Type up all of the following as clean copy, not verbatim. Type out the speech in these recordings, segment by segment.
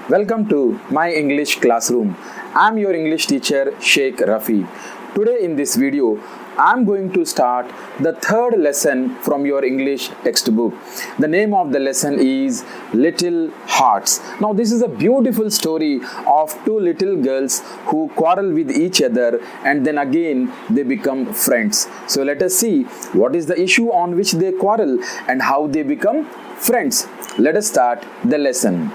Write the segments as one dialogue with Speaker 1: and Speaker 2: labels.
Speaker 1: Welcome to my English classroom. I'm your English teacher Sheikh Rafi. Today in this video, I'm going to start the third lesson from your English textbook. The name of the lesson is Little Hearts. Now this is a beautiful story of two little girls who quarrel with each other and then again they become friends. So let us see what is the issue on which they quarrel and how they become friends. Let us start the lesson.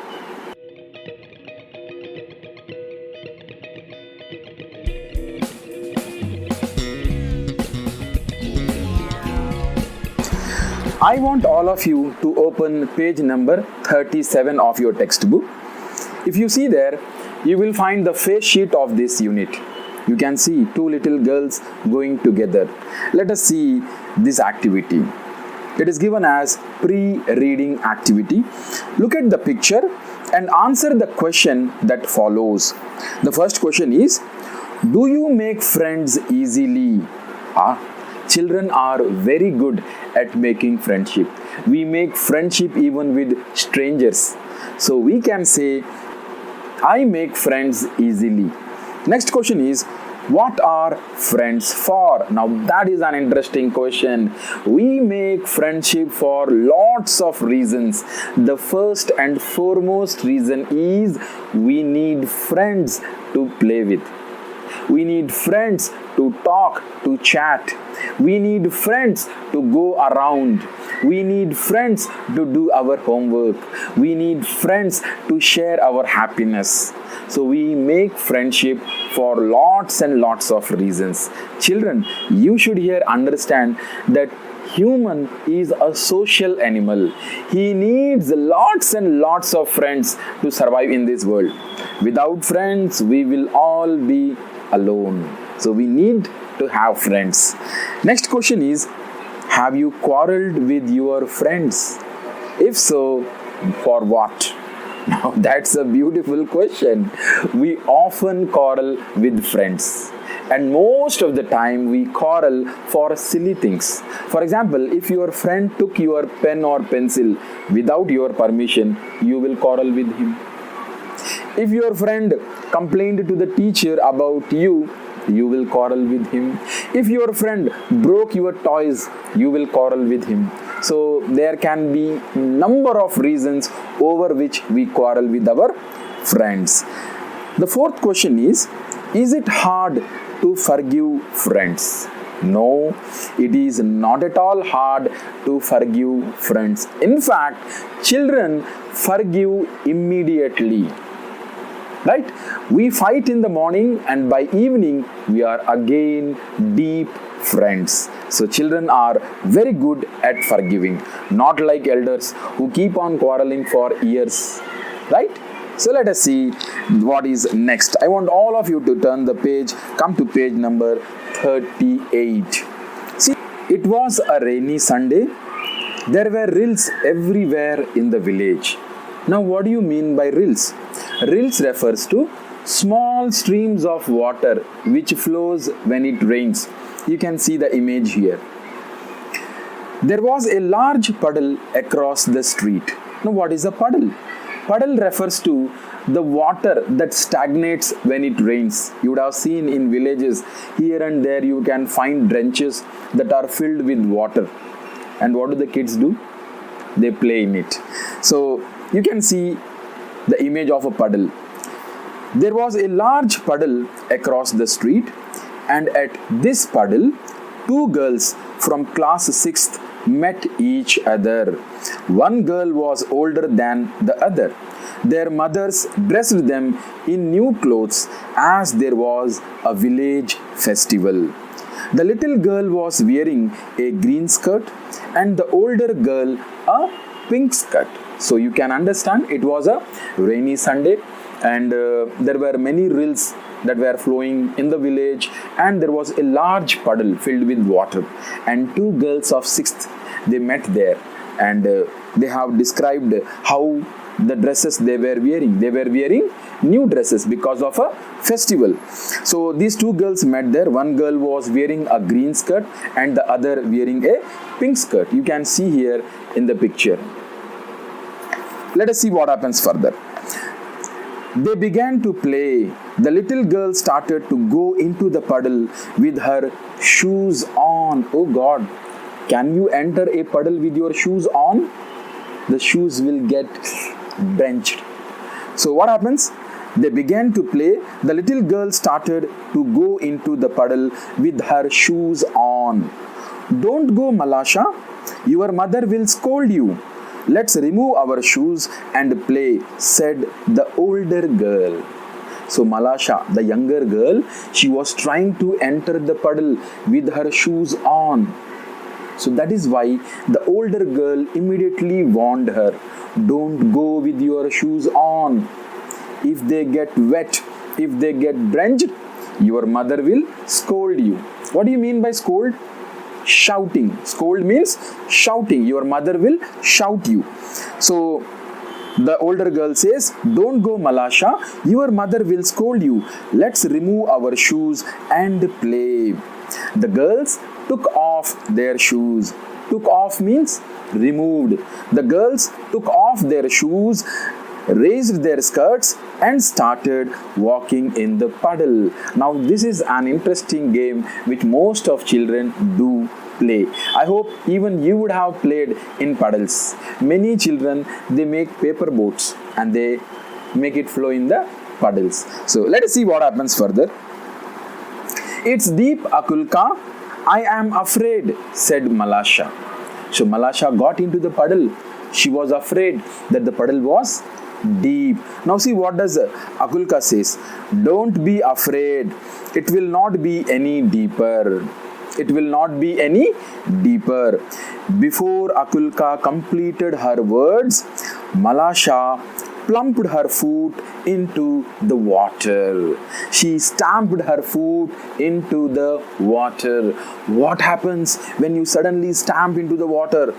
Speaker 1: I want all of you to open page number 37 of your textbook. If you see there, you will find the face sheet of this unit. You can see two little girls going together. Let us see this activity. It is given as pre-reading activity. Look at the picture and answer the question that follows. The first question is, do you make friends easily? Children are very good at making friendship. We make friendship even with strangers. So we can say, I make friends easily. Next question is, what are friends for? Now that is an interesting question. We make friendship for lots of reasons. The first and foremost reason is we need friends to play with. We need friends to talk, to chat. We need friends to go around. We need friends to do our homework. We need friends to share our happiness. So we make friendship for lots and lots of reasons. Children, you should here understand that human is a social animal. He needs lots and lots of friends to survive in this world. Without friends, we will all be alone. So we need to have friends. Next question is, have you quarreled with your friends? If so, for what? Now that's a beautiful question. We often quarrel with friends. And most of the time we quarrel for silly things. For example, if your friend took your pen or pencil without your permission, you will quarrel with him. If your friend complained to the teacher about you, you will quarrel with him. If your friend broke your toys, you will quarrel with him. So there can be number of reasons over which we quarrel with our friends. The fourth question is it hard to forgive friends? No, it is not at all hard to forgive friends. In fact, children forgive immediately. Right? We fight in the morning and by evening we are again deep friends. So children are very good at forgiving, not like elders who keep on quarreling for years. Right? So let us see what is next. I want all of you to turn the page, come to page number 38. See, it was a rainy Sunday. There were rills everywhere in the village. Now what do you mean by rills? Rills refers to small streams of water which flows when it rains. You can see the image here. There was a large puddle across the street. Now what is a puddle? Puddle refers to the water that stagnates when it rains. You would have seen in villages here and there you can find trenches that are filled with water. And what do the kids do? They play in it. So you can see the image of a puddle. There was a large puddle across the street, and at this puddle, two girls from class 6th met each other. One girl was older than the other. Their mothers dressed them in new clothes as there was a village festival. The little girl was wearing a green skirt and the older girl a pink skirt. So you can understand it was a rainy Sunday and there were many rills that were flowing in the village and there was a large puddle filled with water and two girls of 6th they met there and they have described how the dresses they were wearing. They were wearing new dresses because of a festival. So these two girls met there. One girl was wearing a green skirt and the other wearing a pink skirt. You can see here in the picture. Let us see what happens further. They began to play. The little girl started to go into the puddle with her shoes on. Oh God, can you enter a puddle with your shoes on? The shoes will get drenched. So what happens? They began to play. The little girl started to go into the puddle with her shoes on. Don't go, Malasha. Your mother will scold you. Let's remove our shoes and play, said the older girl. So Malasha, the younger girl, she was trying to enter the puddle with her shoes on. So that is why the older girl immediately warned her, don't go with your shoes on. If they get wet, if they get drenched, your mother will scold you. What do you mean by scold? Shouting. Scold means shouting. Your mother will shout you. So the older girl says, don't go, Malasha. Your mother will scold you. Let's remove our shoes and play. The girls took off their shoes. Took off means removed. The girls took off their shoes, raised their skirts and started walking in the puddle. Now this is an interesting game which most of children do play. I hope even you would have played in puddles. Many children, they make paper boats and they make it flow in the puddles. So let us see what happens further. It's deep, Akulka. I am afraid, said Malasha. So Malasha got into the puddle. She was afraid that the puddle was deep. Now see what does Akulka says. Don't be afraid. It will not be any deeper. It will not be any deeper. Before Akulka completed her words, Malasha plumped her foot into the water. She stamped her foot into the water. What happens when you suddenly stamp into the water?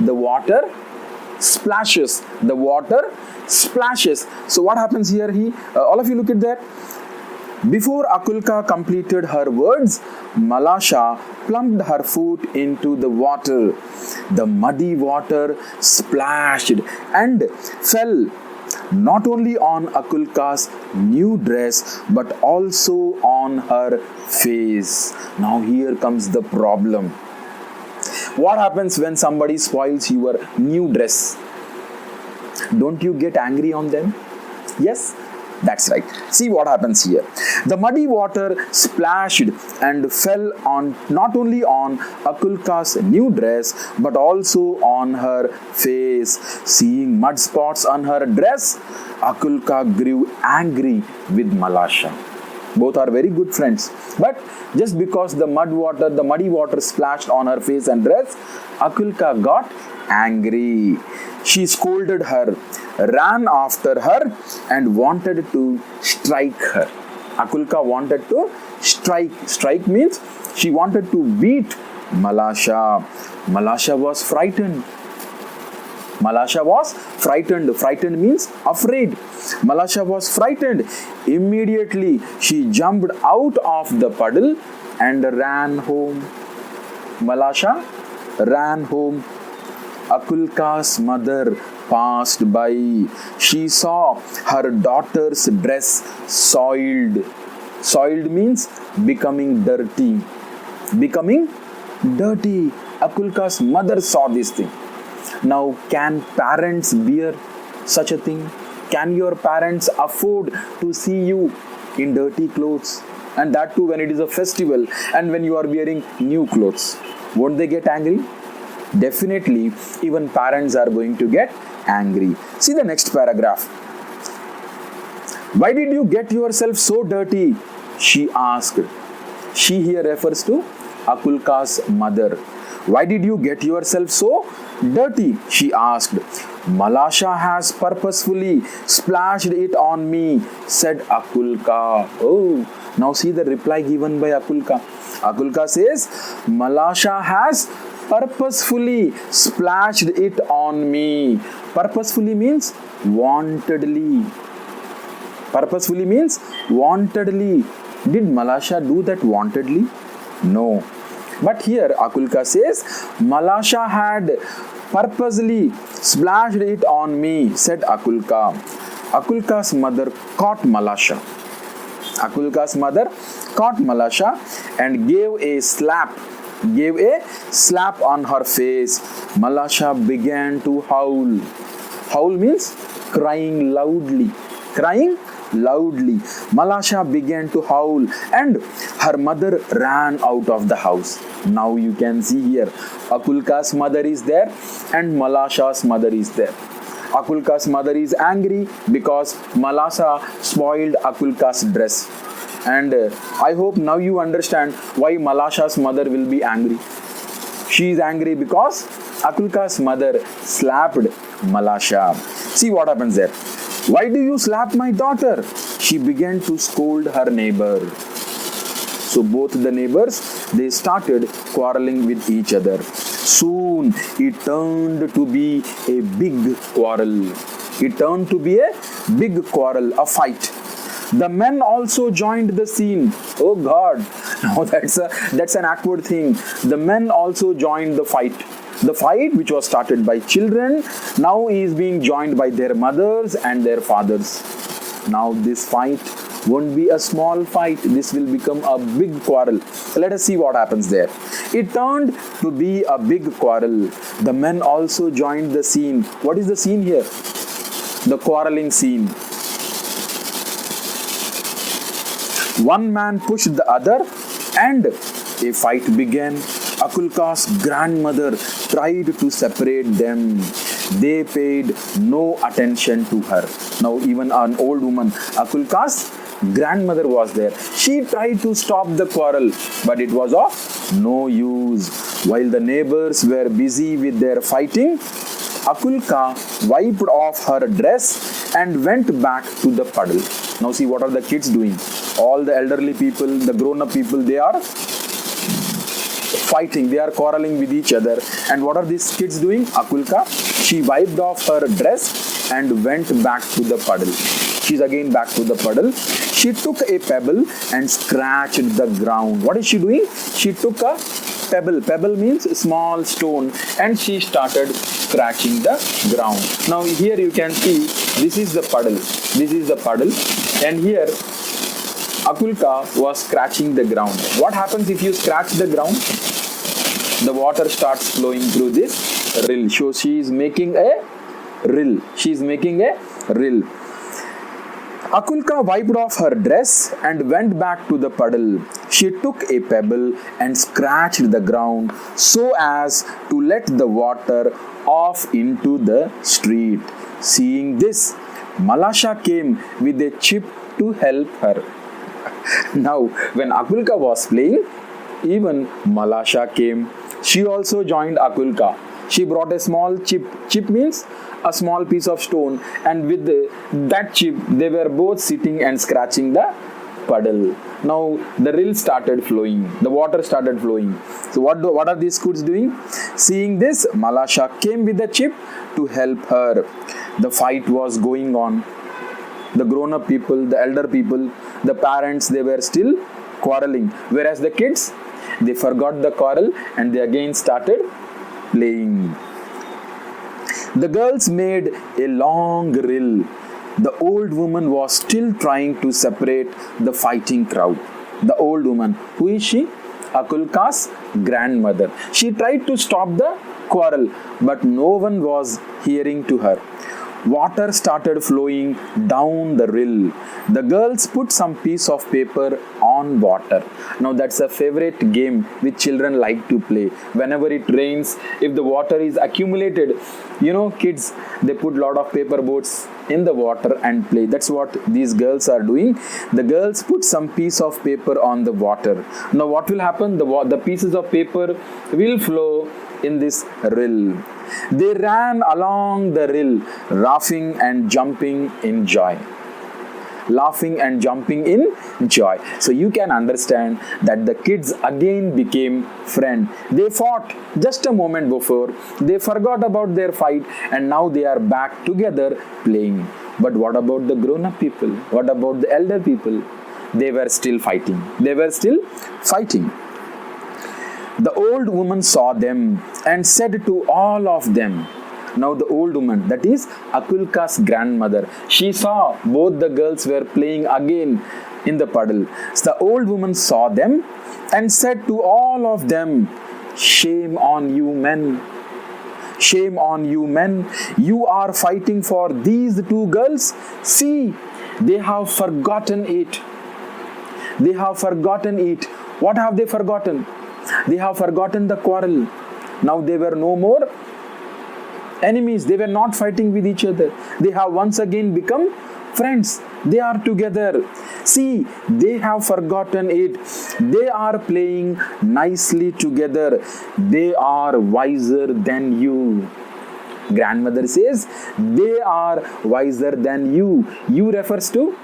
Speaker 1: The water splashes. The water splashes. So what happens here? All of you look at that. Before Akulka completed her words, Malasha plumped her foot into the water. The muddy water splashed and fell not only on Akulka's new dress but also on her face. Now here comes the problem. What happens when somebody spoils your new dress? Don't you get angry on them? Yes? That's right. See what happens here. The muddy water splashed and fell on not only on Akulka's new dress but also on her face. Seeing mud spots on her dress, Akulka grew angry with Malasha. Both are very good friends. But just because the muddy water splashed on her face and dress, Akulka got angry. She scolded her, ran after her and wanted to strike her. Akulka wanted to strike. Strike means she wanted to beat Malasha. Malasha was frightened. Malasha was frightened. Frightened means afraid. Malasha was frightened. Immediately she jumped out of the puddle and ran home. Malasha ran home. Akulka's mother passed by. She saw her daughter's dress soiled. Soiled means becoming dirty. Becoming dirty. Akulka's mother saw this thing. Now, can parents bear such a thing? Can your parents afford to see you in dirty clothes? And that too when it is a festival and when you are wearing new clothes. Won't they get angry? Definitely, even parents are going to get angry. See the next paragraph. Why did you get yourself so dirty? She asked. She here refers to Akulka's mother. Why did you get yourself so dirty? She asked. Malasha has purposefully splashed it on me, said Akulka. Oh, now see the reply given by Akulka. Akulka says, Malasha has purposefully splashed it on me. Purposefully means wantedly. Purposefully means wantedly. Did Malasha do that wantedly? No. But here Akulka says, Malasha had purposely splashed it on me, said Akulka. Akulka's mother caught Malasha. Akulka's mother caught Malasha and gave a slap on her face. Malasha began to howl. Howl means crying loudly. Crying loudly. Malasha began to howl and her mother ran out of the house. Now you can see here, Akulka's mother is there and Malasha's mother is there. Akulka's mother is angry because Malasha spoiled Akulka's dress. And I hope now you understand why Malasha's mother will be angry. She is angry because Akulka's mother slapped Malasha. See what happens there. Why do you slap my daughter? She began to scold her neighbor. So both the neighbors, they started quarreling with each other. Soon it turned to be a big quarrel. It turned to be a big quarrel, a fight. The men also joined the scene. Oh God, now that's an awkward thing. The men also joined the fight. The fight, which was started by children, now is being joined by their mothers and their fathers. Now this fight won't be a small fight. This will become a big quarrel. Let us see what happens there. It turned to be a big quarrel. The men also joined the scene. What is the scene here? The quarreling scene. One man pushed the other and a fight began. Akulka's grandmother tried to separate them. They paid no attention to her. Now even an old woman, Akulka's grandmother was there. She tried to stop the quarrel, but it was of no use. While the neighbors were busy with their fighting, Akulka wiped off her dress and went back to the puddle. Now see what are the kids doing? All the elderly people, the grown-up people, they are fighting, they are quarreling with each other. And what are these kids doing? Akulka, she wiped off her dress and went back to the puddle. She's again back to the puddle. She took a pebble and scratched the ground. What is she doing? She took a pebble. Pebble means small stone, and she started scratching the ground. Now here you can see, this is the puddle. This is the puddle. And here Akulka was scratching the ground. What happens if you scratch the ground? The water starts flowing through this rill. So she is making a rill. She is making a rill. Akulka wiped off her dress and went back to the puddle. She took a pebble and scratched the ground so as to let the water off into the street. Seeing this, Malasha came with a chip to help her. Now, when Akulka was playing, even Malasha came. She also joined Akulka. She brought a small chip. Chip means a small piece of stone, and with that chip, they were both sitting and scratching the puddle. Now the rill started flowing. The water started flowing. So what are these kids doing? Seeing this, Malasha came with the chip to help her. The fight was going on. The grown-up people, the elder people, the parents, they were still quarreling. Whereas the kids, they forgot the quarrel and they again started playing. The girls made a long rill. The old woman was still trying to separate the fighting crowd. The old woman, who is she? Akulka's grandmother. She tried to stop the quarrel, but no one was hearing to her. Water started flowing down the rill. The girls put some piece of paper on water. Now that's a favorite game which children like to play. Whenever it rains, if the water is accumulated, kids, they put lot of paper boats in the water and play. That's what these girls are doing. The girls put some piece of paper on the water. Now what will happen? The pieces of paper will flow in this rill. They ran along the rill, laughing and jumping in joy. Laughing and jumping in joy. So you can understand that the kids again became friends. They fought just a moment before. They forgot about their fight and now they are back together playing. But what about the grown-up people? What about the elder people? They were still fighting. They were still fighting. The old woman saw them and said to all of them, Now the old woman, that is Akulka's grandmother, she saw both the girls were playing again in the puddle. So the old woman saw them and said to all of them, "Shame on you men. Shame on you men. You are fighting for these two girls. See, they have forgotten it. They have forgotten it." What have they forgotten? They have forgotten the quarrel. Now they were no more enemies. They were not fighting with each other. They have once again become friends. They are together. See, they have forgotten it. They are playing nicely together. They are wiser than you. Grandmother says, they are wiser than you. You refers to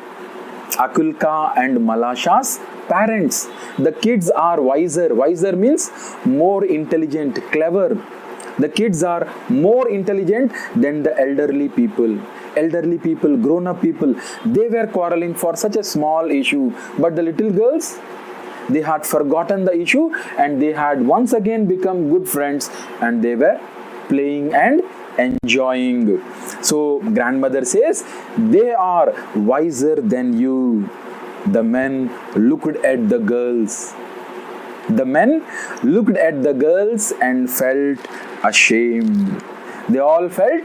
Speaker 1: Akulka and Malasha's parents. The kids are wiser. Wiser means more intelligent, clever. The kids are more intelligent than the elderly people. Elderly people, grown-up people, they were quarreling for such a small issue. But the little girls, they had forgotten the issue and they had once again become good friends and they were playing and enjoying. So grandmother says, they are wiser than you. The men looked at the girls. The men looked at the girls and felt ashamed. They all felt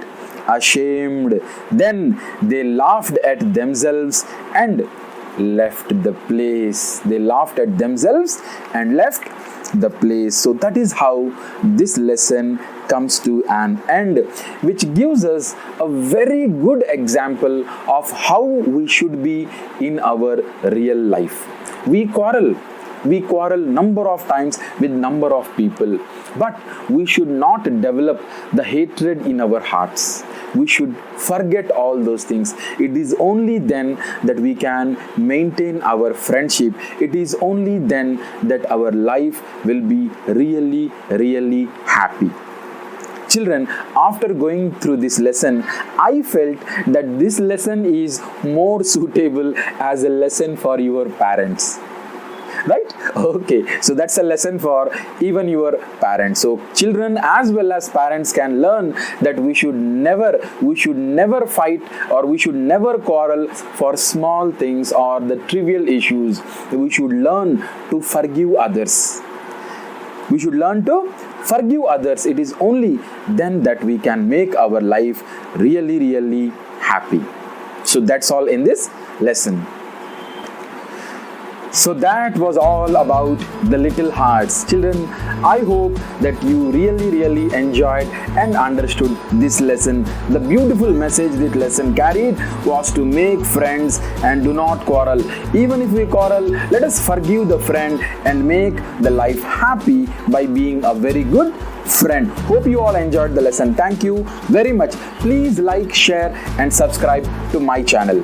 Speaker 1: ashamed. Then they laughed at themselves and left the place. They laughed at themselves and left the place. So that is how this lesson comes to an end, which gives us a very good example of how we should be in our real life. We quarrel number of times with number of people, but we should not develop the hatred in our hearts. We should forget all those things. It is only then that we can maintain our friendship. It is only then that our life will be really, really happy. Children, after going through this lesson, I felt that this lesson is more suitable as a lesson for your parents. Right? Okay, so that's a lesson for even your parents. So children as well as parents can learn that we should never fight or we should never quarrel for small things or the trivial issues. We should learn to forgive others. We should learn to forgive others. It is only then that we can make our life really, really happy. So that's all in this lesson. So that was all about the little hearts. Children, I hope that you really, really enjoyed and understood this lesson. The beautiful message this lesson carried was to make friends and do not quarrel. Even if we quarrel, let us forgive the friend and make the life happy by being a very good friend. Hope you all enjoyed the lesson. Thank you very much. Please like, share and subscribe to my channel.